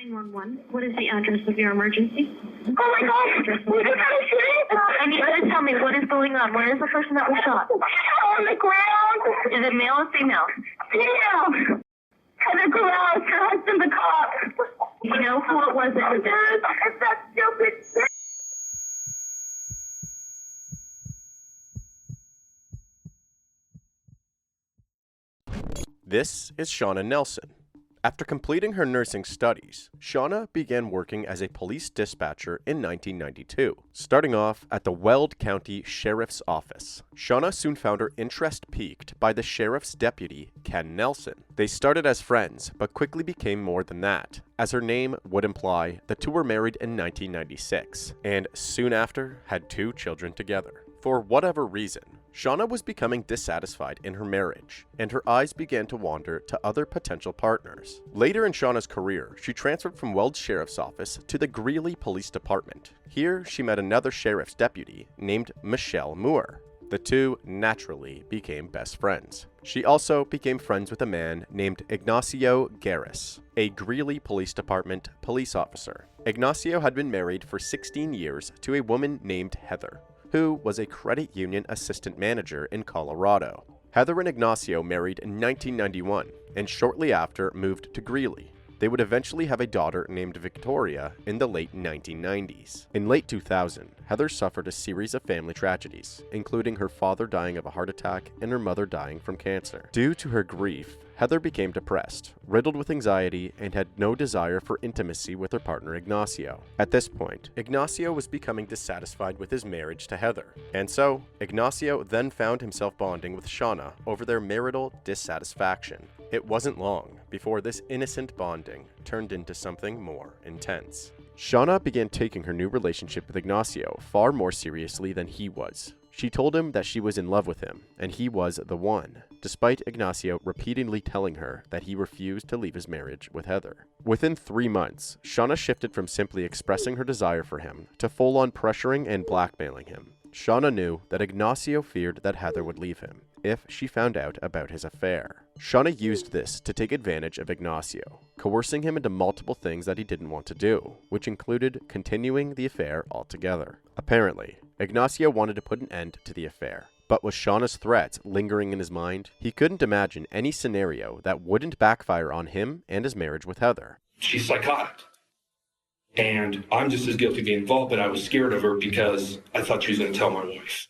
911. What is the address of your emergency? Oh my gosh! We just had a shooting! I need you to tell me what is going on. Where is the person that was shot? On the ground! Is it male or female? Female! Heather Garris, her husband, the cop. You know who it was that did this? It's that stupid. This is Shauna Nelson. After completing her nursing studies, Shauna began working as a police dispatcher in 1992, starting off at the Weld County Sheriff's Office. Shauna soon found her interest piqued by the sheriff's deputy, Ken Nelson. They started as friends, but quickly became more than that. As her name would imply, the two were married in 1996, and soon after had 2 children together. For whatever reason, Shauna was becoming dissatisfied in her marriage, and her eyes began to wander to other potential partners. Later in Shauna's career, she transferred from Weld Sheriff's Office to the Greeley Police Department. Here, she met another sheriff's deputy named Michelle Moore. The two naturally became best friends. She also became friends with a man named Ignacio Garris, a Greeley Police Department police officer. Ignacio had been married for 16 years to a woman named Heather, who was a credit union assistant manager in Colorado. Heather and Ignacio married in 1991 and shortly after moved to Greeley. They would eventually have a daughter named Victoria in the late 1990s. In late 2000, Heather suffered a series of family tragedies, including her father dying of a heart attack and her mother dying from cancer. Due to her grief, Heather became depressed, riddled with anxiety, and had no desire for intimacy with her partner Ignacio. At this point, Ignacio was becoming dissatisfied with his marriage to Heather, and so Ignacio then found himself bonding with Shauna over their marital dissatisfaction. It wasn't long before this innocent bonding turned into something more intense. Shauna began taking her new relationship with Ignacio far more seriously than he was. She told him that she was in love with him, and he was the one, despite Ignacio repeatedly telling her that he refused to leave his marriage with Heather. Within 3 months, Shauna shifted from simply expressing her desire for him to full-on pressuring and blackmailing him. Shauna knew that Ignacio feared that Heather would leave him if she found out about his affair. Shauna used this to take advantage of Ignacio, coercing him into multiple things that he didn't want to do, which included continuing the affair altogether. Apparently, Ignacio wanted to put an end to the affair, but with Shauna's threats lingering in his mind, he couldn't imagine any scenario that wouldn't backfire on him and his marriage with Heather. She's psychotic. And I'm just as guilty of being involved, but I was scared of her because I thought she was going to tell my wife.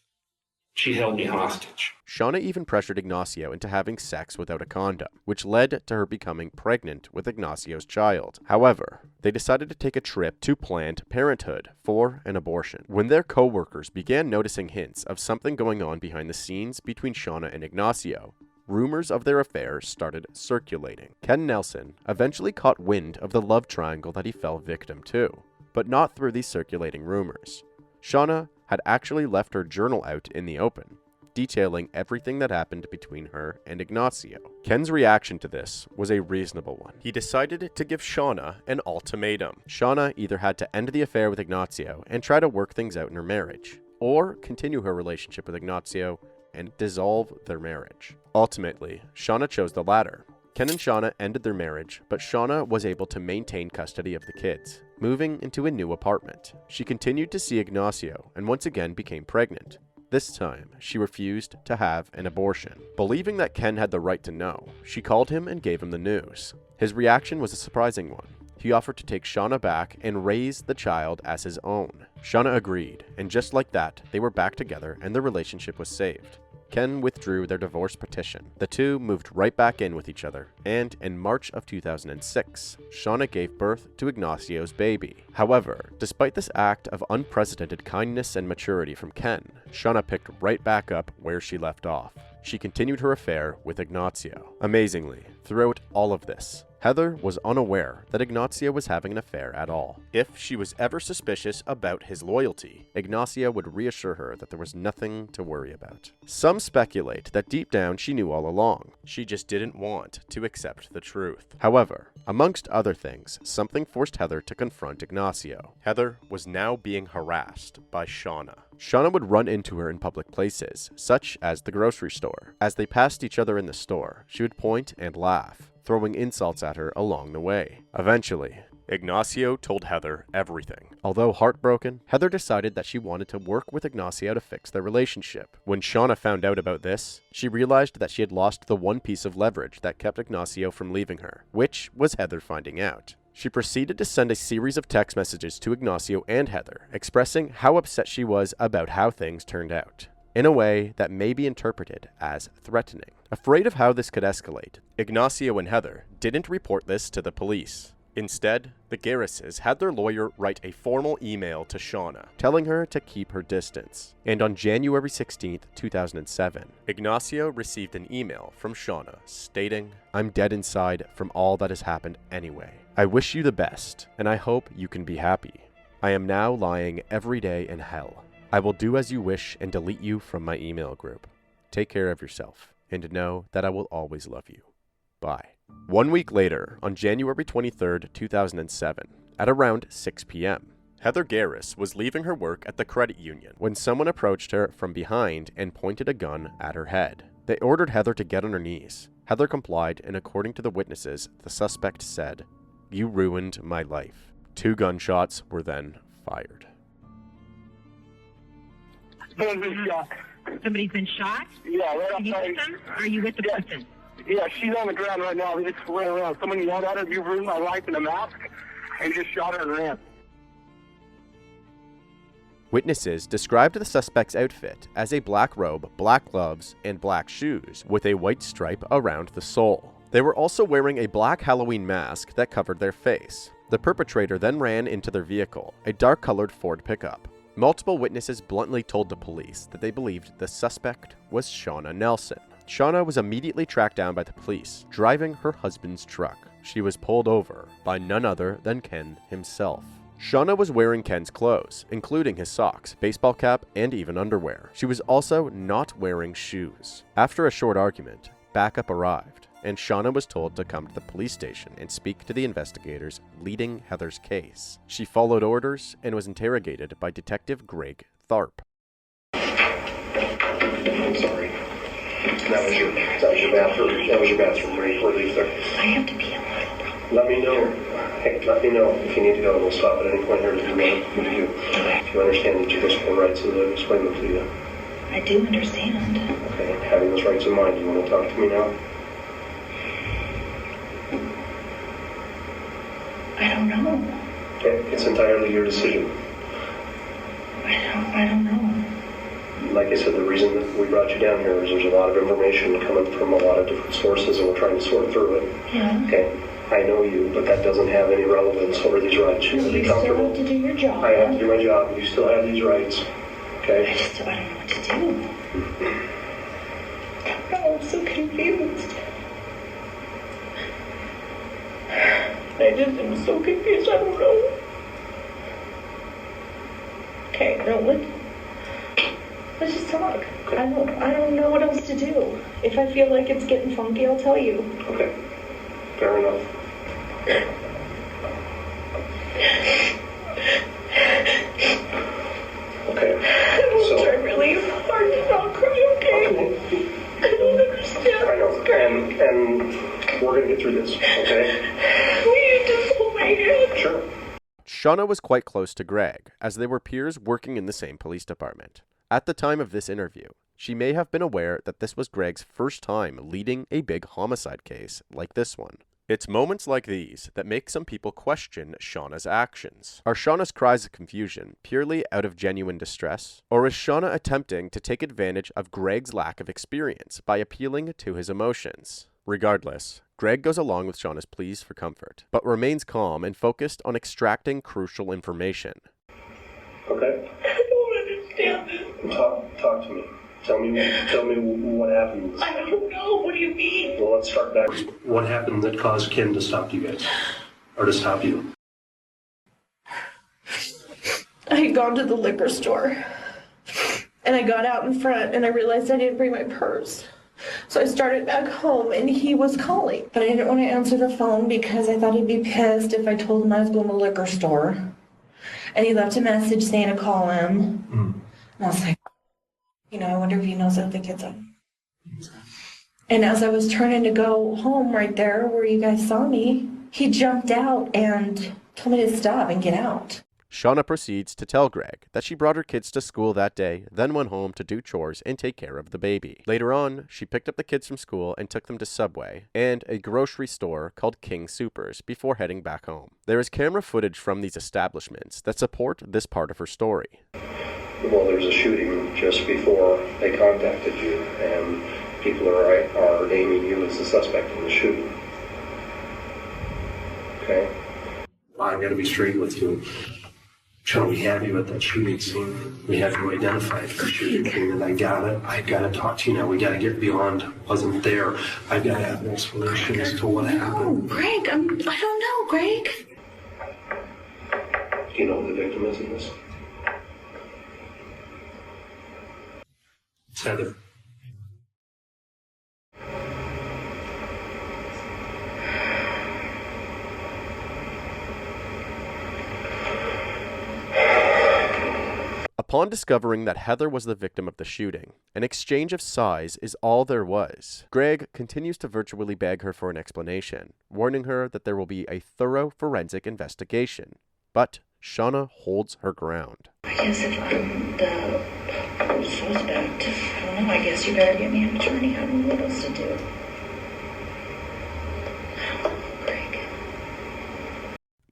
She held me hostage. Shauna even pressured Ignacio into having sex without a condom, which led to her becoming pregnant with Ignacio's child. However, they decided to take a trip to Planned Parenthood for an abortion. When their co-workers began noticing hints of something going on behind the scenes between Shauna and Ignacio, rumors of their affair started circulating. Ken Nelson eventually caught wind of the love triangle that he fell victim to, but not through these circulating rumors. Shauna had actually left her journal out in the open, detailing everything that happened between her and Ignacio. Ken's reaction to this was a reasonable one. He decided to give Shauna an ultimatum. Shauna either had to end the affair with Ignacio and try to work things out in her marriage, or continue her relationship with Ignacio and dissolve their marriage. Ultimately, Shauna chose the latter. Ken and Shauna ended their marriage, but Shauna was able to maintain custody of the kids, moving into a new apartment. She continued to see Ignacio and once again became pregnant. This time, she refused to have an abortion. Believing that Ken had the right to know, she called him and gave him the news. His reaction was a surprising one. He offered to take Shauna back and raise the child as his own. Shauna agreed, and just like that, they were back together and their relationship was saved. Ken withdrew their divorce petition. The two moved right back in with each other, and in March of 2006, Shauna gave birth to Ignacio's baby. However, despite this act of unprecedented kindness and maturity from Ken, Shauna picked right back up where she left off. She continued her affair with Ignacio. Amazingly, throughout all of this, Heather was unaware that Ignacio was having an affair at all. If she was ever suspicious about his loyalty, Ignacio would reassure her that there was nothing to worry about. Some speculate that deep down she knew all along. She just didn't want to accept the truth. However, amongst other things, something forced Heather to confront Ignacio. Heather was now being harassed by Shauna. Shauna would run into her in public places, such as the grocery store. As they passed each other in the store, she would point and laugh, throwing insults at her along the way. Eventually, Ignacio told Heather everything. Although heartbroken, Heather decided that she wanted to work with Ignacio to fix their relationship. When Shauna found out about this, she realized that she had lost the one piece of leverage that kept Ignacio from leaving her, which was Heather finding out. She proceeded to send a series of text messages to Ignacio and Heather, expressing how upset she was about how things turned out, in a way that may be interpreted as threatening. Afraid of how this could escalate, Ignacio and Heather didn't report this to the police. Instead, the Garrises had their lawyer write a formal email to Shauna, telling her to keep her distance. And on January 16, 2007, Ignacio received an email from Shauna stating, "I'm dead inside from all that has happened anyway. I wish you the best, and I hope you can be happy. I am now lying every day in hell. I will do as you wish and delete you from my email group. Take care of yourself, and know that I will always love you. Bye." 1 week later, on January 23, 2007, at around 6 p.m., Heather Garris was leaving her work at the credit union when someone approached her from behind and pointed a gun at her head. They ordered Heather to get on her knees. Heather complied, and according to the witnesses, the suspect said, "You ruined my life." 2 gunshots were then fired. Somebody's been shot? Yeah, right Are you outside. with them? Are you with the person? Yeah, she's on the ground right now. They just ran around. Someone yelled at her, "You ruined my life," in a mask, and just shot her and ran. Witnesses described the suspect's outfit as a black robe, black gloves, and black shoes with a white stripe around the sole. They were also wearing a black Halloween mask that covered their face. The perpetrator then ran into their vehicle, a dark-colored Ford pickup. Multiple witnesses bluntly told the police that they believed the suspect was Shauna Nelson. Shauna was immediately tracked down by the police, driving her husband's truck. She was pulled over by none other than Ken himself. Shauna was wearing Ken's clothes, including his socks, baseball cap, and even underwear. She was also not wearing shoes. After a short argument, backup arrived, and Shauna was told to come to the police station and speak to the investigators leading Heather's case. She followed orders and was interrogated by Detective Greg Tharp. I'm sorry. That was your bathroom. That was your bathroom break or leave there. I have to pee a lot. Let me know. Hey, let me know if you need to go. We'll stop at any point here to do what you do. If you understand that you discipline rights, so I'll explain them to you. I do understand. Okay, having those rights in mind, you want to talk to me now? I don't know. Okay, it's entirely your decision. I don't know. Like I said, the reason that we brought you down here is there's a lot of information coming from a lot of different sources, and we're trying to sort through it. Yeah. Okay, I know you, but that doesn't have any relevance over these rights. You're You still have to do your job. I have to do my job. You still have these rights. Okay? I don't know what to do. Oh, I'm so confused. I just am so confused. I don't know. Okay, no, let's just talk. Okay. I don't know what else to do. If I feel like it's getting funky, I'll tell you. Okay. Fair enough. Okay. I'll try really hard to not cry, okay? I don't understand. I know. And we're going to get through this, okay? Will you just hold my hand? Sure. Shauna was quite close to Greg, as they were peers working in the same police department. At the time of this interview, she may have been aware that this was Greg's first time leading a big homicide case like this one. It's moments like these that make some people question Shauna's actions. Are Shauna's cries of confusion purely out of genuine distress? Or is Shauna attempting to take advantage of Greg's lack of experience by appealing to his emotions? Regardless, Greg goes along with Shauna's pleas for comfort, but remains calm and focused on extracting crucial information. Okay. I don't understand this. Talk to me. Tell me what happened. I don't know. What do you mean? Well, let's start back. What happened that caused Ken to stop you guys? Or to stop you? I had gone to the liquor store, and I got out in front, and I realized I didn't bring my purse. So I started back home, and he was calling. But I didn't want to answer the phone because I thought he'd be pissed if I told him I was going to the liquor store. And he left a message saying to call him. And I was like, I wonder if he knows that the kid's on. And as I was turning to go home right there where you guys saw me, he jumped out and told me to stop and get out. Shauna proceeds to tell Greg that she brought her kids to school that day, then went home to do chores and take care of the baby. Later on, she picked up the kids from school and took them to Subway and a grocery store called King Soopers before heading back home. There is camera footage from these establishments that support this part of her story. Well, there was a shooting just before they contacted you, and people are naming you as the suspect in the shooting. Okay? I'm going to be straight with you. Sean, we have you at that shooting scene. We have you identified for shooting scene, and I gotta talk to you now. We gotta get beyond wasn't there. I gotta have an explanation as to what happened. Oh, Greg, I don't know, Greg. Do you know who the victim is in this? It's Heather. Upon discovering that Heather was the victim of the shooting, an exchange of sighs is all there was. Greg continues to virtually beg her for an explanation, warning her that there will be a thorough forensic investigation. But Shauna holds her ground. I guess if I'm the suspect, I don't know, I guess you better get me an attorney. I don't know what else to do. I don't know, Greg.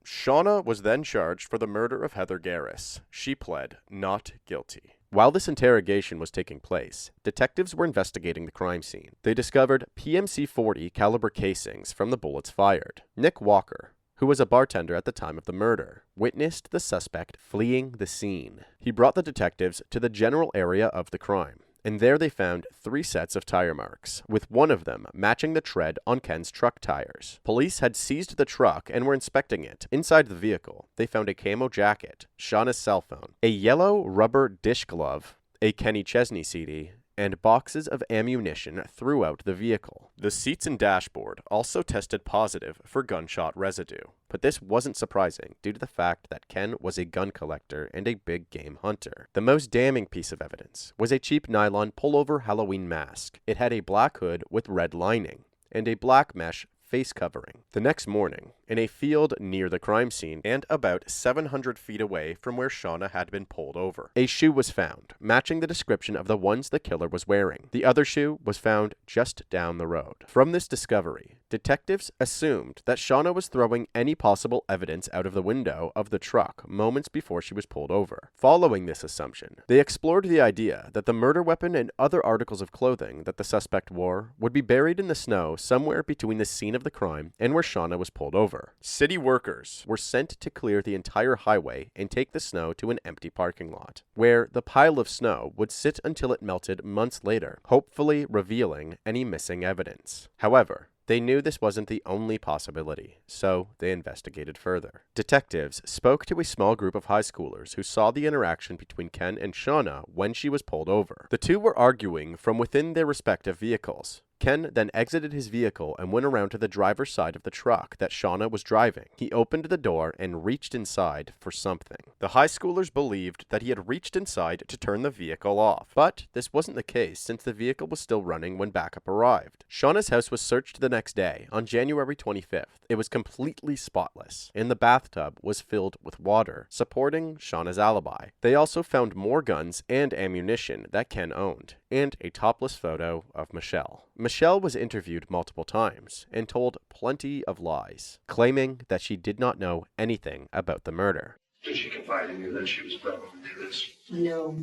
Shauna was then charged for the murder of Heather Garris. She pled not guilty. While this interrogation was taking place, detectives were investigating the crime scene. They discovered PMC-40 caliber casings from the bullets fired. Nick Walker, who was a bartender at the time of the murder, witnessed the suspect fleeing the scene. He brought the detectives to the general area of the crime, and there they found 3 sets of tire marks, with one of them matching the tread on Ken's truck tires. Police had seized the truck and were inspecting it. Inside the vehicle, they found a camo jacket, Shauna's cell phone, a yellow rubber dish glove, a Kenny Chesney CD, and boxes of ammunition throughout the vehicle. The seats and dashboard also tested positive for gunshot residue, but this wasn't surprising due to the fact that Ken was a gun collector and a big game hunter. The most damning piece of evidence was a cheap nylon pullover Halloween mask. It had a black hood with red lining and a black mesh face covering. The next morning, in a field near the crime scene and about 700 feet away from where Shauna had been pulled over, a shoe was found, matching the description of the ones the killer was wearing. The other shoe was found just down the road. From this discovery, detectives assumed that Shauna was throwing any possible evidence out of the window of the truck moments before she was pulled over. Following this assumption, they explored the idea that the murder weapon and other articles of clothing that the suspect wore would be buried in the snow somewhere between the scene of the crime and where Shauna was pulled over. City workers were sent to clear the entire highway and take the snow to an empty parking lot, where the pile of snow would sit until it melted months later, hopefully revealing any missing evidence. However, they knew this wasn't the only possibility, so they investigated further. Detectives spoke to a small group of high schoolers who saw the interaction between Ken and Shauna when she was pulled over. The two were arguing from within their respective vehicles. Ken then exited his vehicle and went around to the driver's side of the truck that Shauna was driving. He opened the door and reached inside for something. The high schoolers believed that he had reached inside to turn the vehicle off, but this wasn't the case since the vehicle was still running when backup arrived. Shauna's house was searched the next day, on January 25th. It was completely spotless, and the bathtub was filled with water, supporting Shauna's alibi. They also found more guns and ammunition that Ken owned, and a topless photo of Michelle. Michelle was interviewed multiple times and told plenty of lies, claiming that she did not know anything about the murder. Did she confide in you that she was about to do this? No.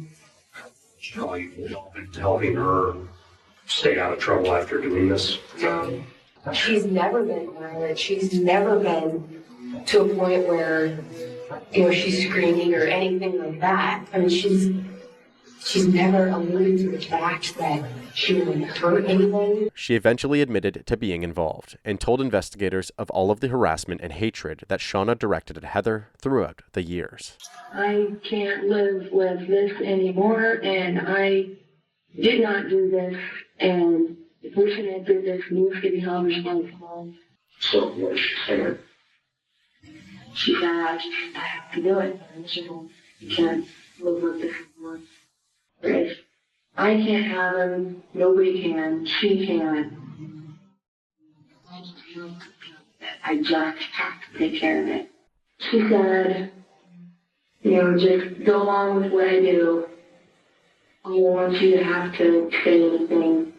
No, you've been helping her stay out of trouble after doing this? No. She's never been violent. She's never been to a point where, she's screaming or anything like that. I mean, she's never alluded to the fact that she would hurt anyone. She eventually admitted to being involved and told investigators of all of the harassment and hatred that Shauna directed at Heather throughout the years. I can't live with this anymore, and I did not do this, and the person that did this needs to be held responsible. So, what she said? She said, I have to do it. I can't live with this anymore. If I can't have him, nobody can, she can. I just have to take care of it. She said, just go along with what I do. I don't want you to have to say anything.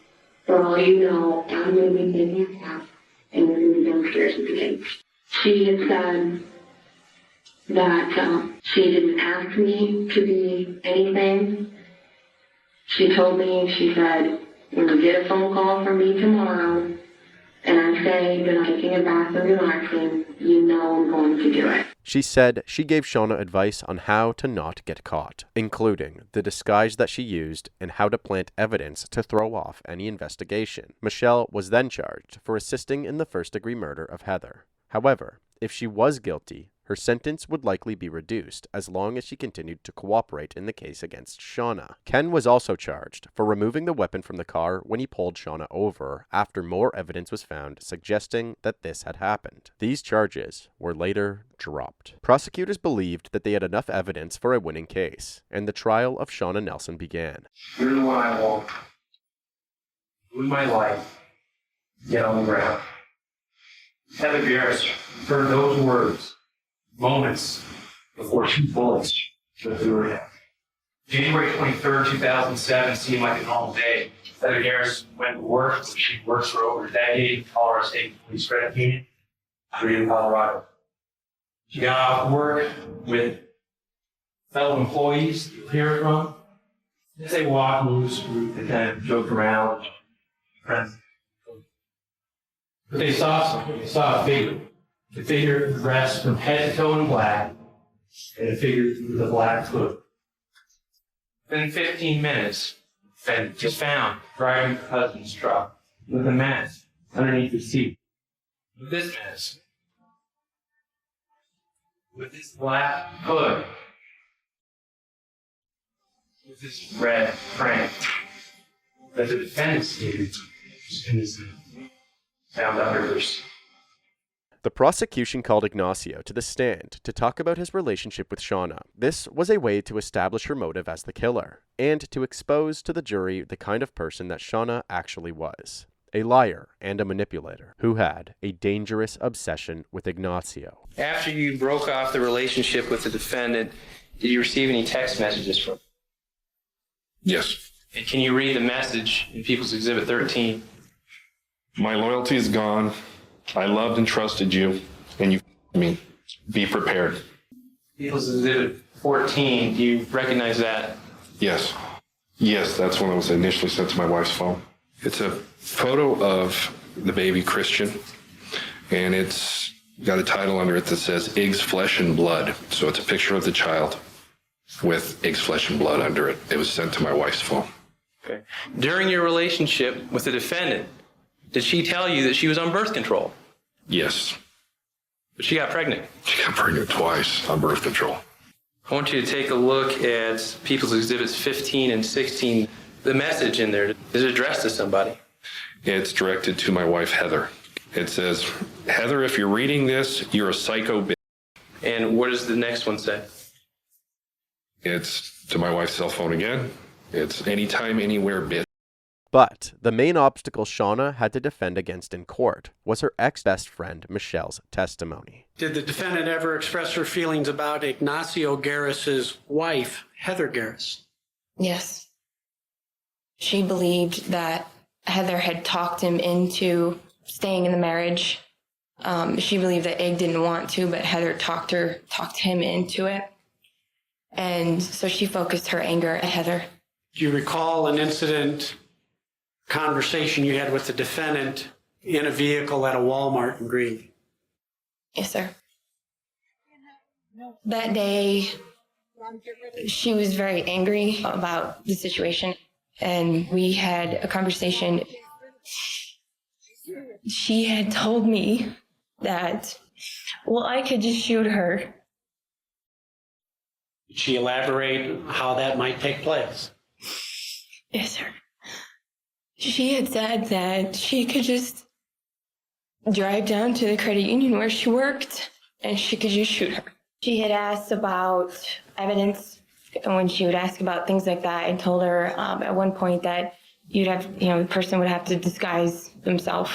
For all you know, I'm going to be taking a nap and we're going to be downstairs with the kids. She had said that she didn't ask me to be anything. She told me, she said, when you get a phone call from me tomorrow, and I say that I'm taking a bath and relaxing, you know I'm going to do it. She said she gave Shauna advice on how to not get caught, including the disguise that she used and how to plant evidence to throw off any investigation. Michelle was then charged for assisting in the first-degree murder of Heather. However, if she was guilty, her sentence would likely be reduced as long as she continued to cooperate in the case against Shauna. Ken was also charged for removing the weapon from the car when he pulled Shauna over after more evidence was found suggesting that this had happened. These charges were later dropped. Prosecutors believed that they had enough evidence for a winning case, and the trial of Shauna Nelson began. You're the one I want. In my life, get on the ground. Heather Garris heard those words moments before 2 bullets went through her head. January 23rd, 2007 seemed like a normal day. Heather Garris went to work. She works for over a decade in Colorado State Police Credit Union, in Colorado. She got off work with fellow employees you'll hear from. As they walked, they kind of joked around. Friends. But they saw something. They saw a figure. The figure dressed from head to toe in black, and a figure with a black hood. Within 15 minutes, and just found driving her husband's truck with a mask underneath the seat. With this mask, with this black hood, with this red frame that the defendant stated was innocent, found under her seat. The prosecution called Ignacio to the stand to talk about his relationship with Shauna. This was a way to establish her motive as the killer, and to expose to the jury the kind of person that Shauna actually was. A liar and a manipulator who had a dangerous obsession with Ignacio. After you broke off the relationship with the defendant, did you receive any text messages from him? Yes. And can you read the message in People's Exhibit 13? My loyalty is gone. I loved and trusted you, and you me. Be prepared. People's Exhibit 14, do you recognize that? Yes. Yes, that's when it was initially sent to my wife's phone. It's a photo of the baby Christian, and it's got a title under it that says Ig's Flesh and Blood. So it's a picture of the child with Ig's Flesh and Blood under it. It was sent to my wife's phone. Okay. During your relationship with the defendant, did she tell you that she was on birth control? Yes. But she got pregnant. She got pregnant twice on birth control. I want you to take a look at People's Exhibits 15 and 16. The message in there, is it addressed to somebody? It's directed to my wife, Heather. It says, Heather, if you're reading this, you're a psycho bitch. And what does the next one say? It's to my wife's cell phone again. It's anytime, anywhere, bitch. But the main obstacle Shauna had to defend against in court was her ex-best friend Michelle's testimony. Did the defendant ever express her feelings about Ignacio Garris's wife, Heather Garris? Yes. She believed that Heather had talked him into staying in the marriage. She believed that Ig didn't want to, but Heather talked him into it. And so she focused her anger at Heather. Do you recall an incident, conversation you had with the defendant in a vehicle at a Walmart in Greeley? Yes, sir. That day, she was very angry about the situation, and we had a conversation. She had told me that, well, I could just shoot her. Did she elaborate how that might take place? Yes, sir. She had said that she could just drive down to the credit union where she worked and she could just shoot her. She had asked about evidence, and when she would ask about things like that, I told her at one point that the person would have to disguise themselves.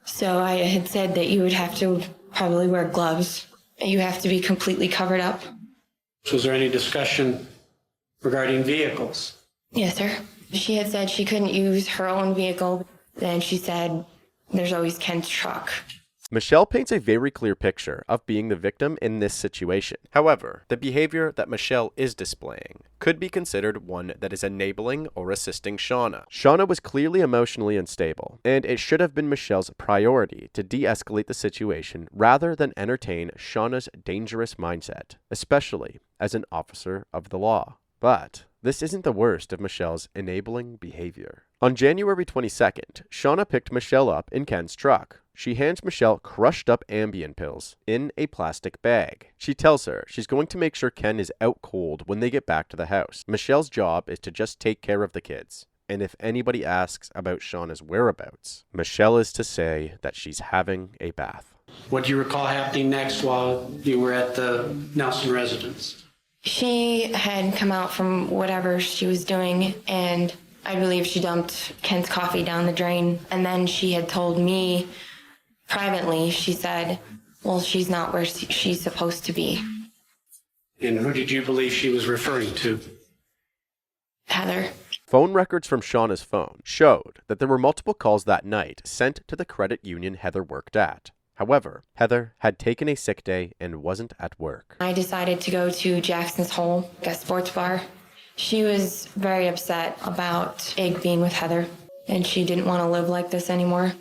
So I had said that you would have to probably wear gloves You have to be completely covered up. Was there any discussion regarding vehicles? Yes, sir. She had said she couldn't use her own vehicle. Then she said there's always Ken's truck. Michelle paints a very clear picture of being the victim in this situation. However, the behavior that Michelle is displaying could be considered one that is enabling or assisting Shauna. Shauna was clearly emotionally unstable, and it should have been Michelle's priority to de-escalate the situation rather than entertain Shauna's dangerous mindset, especially as an officer of the law. But this isn't the worst of Michelle's enabling behavior. On January 22nd, Shauna picked Michelle up in Ken's truck. She hands Michelle crushed up Ambien pills in a plastic bag. She tells her she's going to make sure Ken is out cold when they get back to the house. Michelle's job is to just take care of the kids. And if anybody asks about Shauna's whereabouts, Michelle is to say that she's having a bath. What do you recall happening next while you were at the Nelson residence? She had come out from whatever she was doing, and I believe she dumped Ken's coffee down the drain. And then she had told me privately, she said, well, she's not where she's supposed to be. And who did you believe she was referring to? Heather. Phone records from Shauna's phone showed that there were multiple calls that night sent to the credit union Heather worked at. However, Heather had taken a sick day and wasn't at work. I decided to go to Jackson's Hole, a sports bar. She was very upset about Ig being with Heather, and she didn't want to live like this anymore.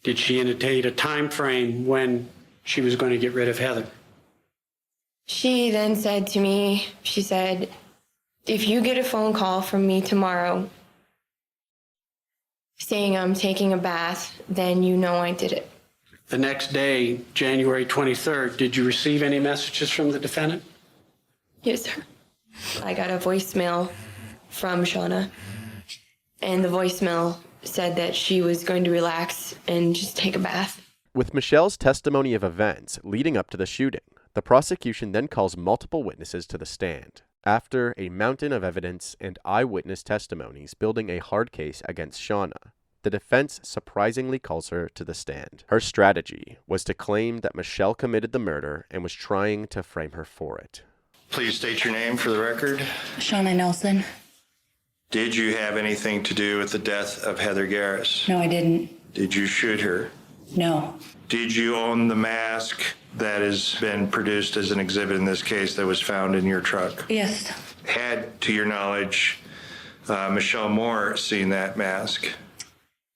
Did she indicate a time frame when she was going to get rid of Heather? She then said to me, she said, if you get a phone call from me tomorrow saying I'm taking a bath, then you know I did it. The next day, January 23rd, did you receive any messages from the defendant? Yes, sir. I got a voicemail from Shauna, and the voicemail said that she was going to relax and just take a bath. With Michelle's testimony of events leading up to the shooting, the prosecution then calls multiple witnesses to the stand. After a mountain of evidence and eyewitness testimonies building a hard case against Shauna, the defense surprisingly calls her to the stand. Her strategy was to claim that Michelle committed the murder and was trying to frame her for it. Please state your name for the record. Shauna Nelson. Did you have anything to do with the death of Heather Garris? No, I didn't. Did you shoot her? No. Did you own the mask that has been produced as an exhibit in this case that was found in your truck? Yes. Had, to your knowledge, Michelle Moore seen that mask?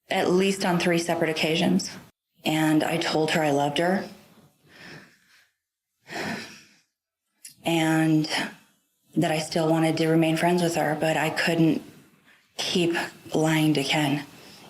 At least on 3 separate occasions. And I told her I loved her. And that I still wanted to remain friends with her, but I couldn't keep lying to Ken.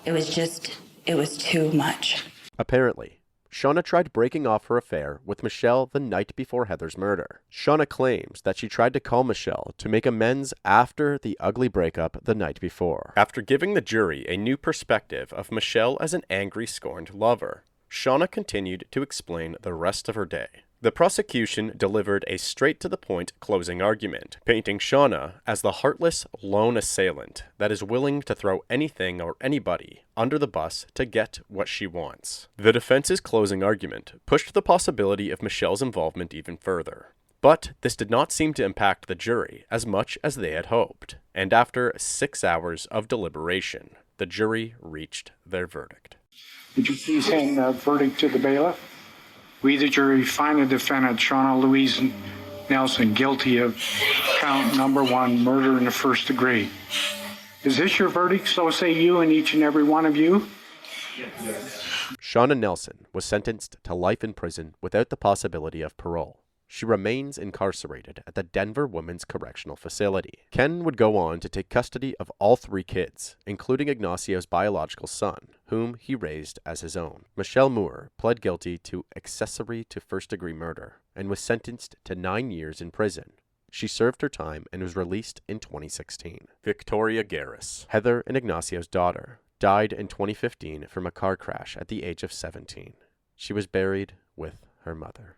It was too much. Apparently, Shauna tried breaking off her affair with Michelle the night before Heather's murder. Shauna claims that she tried to call Michelle to make amends after the ugly breakup the night before. After giving the jury a new perspective of Michelle as an angry, scorned lover, Shauna continued to explain the rest of her day. The prosecution delivered a straight-to-the-point closing argument, painting Shauna as the heartless, lone assailant that is willing to throw anything or anybody under the bus to get what she wants. The defense's closing argument pushed the possibility of Michelle's involvement even further. But this did not seem to impact the jury as much as they had hoped, and after 6 hours of deliberation, the jury reached their verdict. Would you please hand the verdict to the bailiff? We, the jury, find the defendant, Shauna Louise Nelson, guilty of count number 1, murder in the first degree. Is this your verdict? So say you and each and every one of you. Yes. Shauna Nelson was sentenced to life in prison without the possibility of parole. She remains incarcerated at the Denver Women's Correctional Facility. Ken would go on to take custody of all 3 kids, including Ignacio's biological son, whom he raised as his own. Michelle Moore pled guilty to accessory to first-degree murder and was sentenced to 9 years in prison. She served her time and was released in 2016. Victoria Garris, Heather and Ignacio's daughter, died in 2015 from a car crash at the age of 17. She was buried with her mother.